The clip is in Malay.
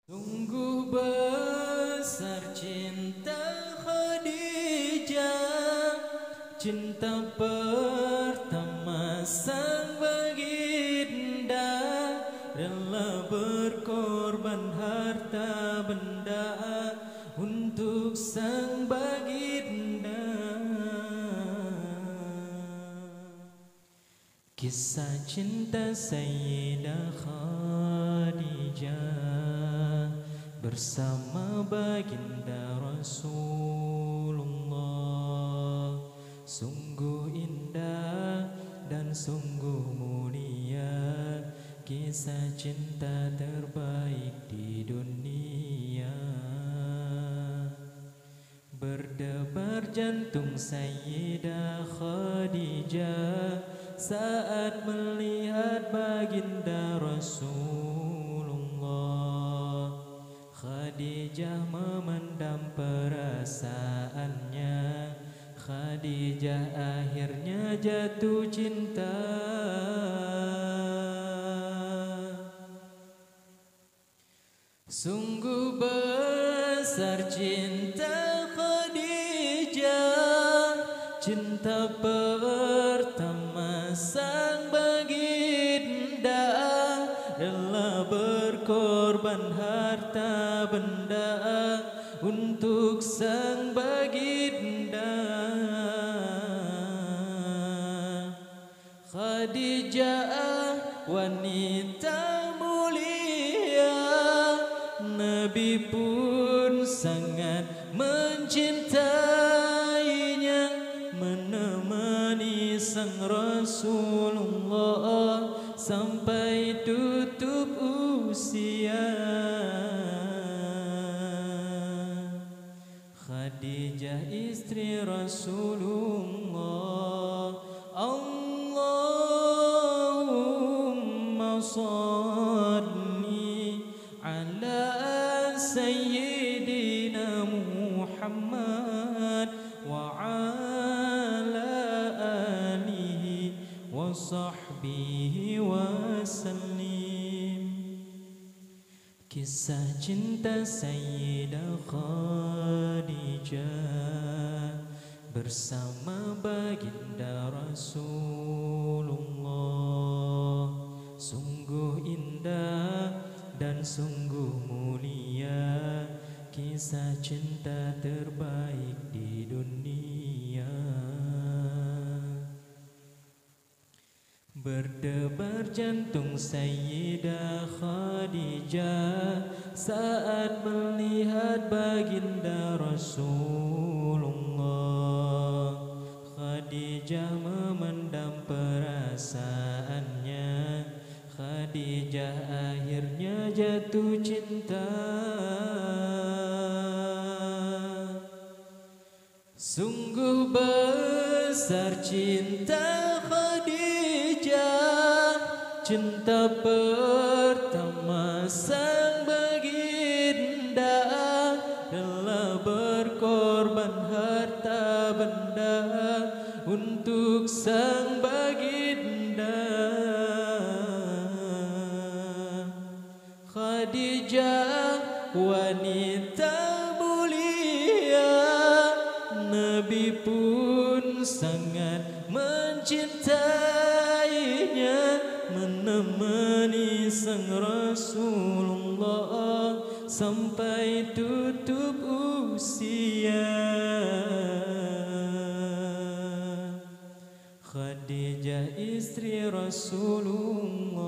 Sungguh besar cinta Khadijah, cinta pertama sang baginda, rela berkorban harta benda untuk sang baginda. Kisah cinta Sayyidah Khadijah bersama baginda Rasulullah, sungguh indah dan sungguh mulia, kisah cinta terbaik di dunia. Berdebar jantung Sayyidah Khadijah saat melihat baginda Rasulullah. Khadijah memendam perasaannya, Khadijah akhirnya jatuh cinta. Sungguh besar cinta Khadijah, cinta pertama sang baginda, rela berkorban harta benda untuk sang baginda. Khadijah wanita mulia, Nabi pun sangat mencintainya, menemani sang Rasulullah sampai tutup usia. Khadijah istri Rasulullah, Allahumma salli ala Sayyidina Muhammad wa ala alihi wa sahbihi wa sallim. Kisah cinta Sayyidah Khadijah bersama baginda Rasulullah, sungguh indah dan sungguh mulia, kisah cinta terbaik di dunia. Berdebar jantung Sayyidah Khadijah saat melihat baginda Rasulullah. Khadijah memendam perasaannya, Khadijah akhirnya jatuh cinta. Sungguh besar cinta Khadijah, cinta pertama sang baginda, rela berkorban harta benda untuk sang baginda. Khadijah wanita mulia, Nabi pun sangat mencintainya, menemani sang Rasulullah sampai tutup usia. Khadijah istri Rasulullah,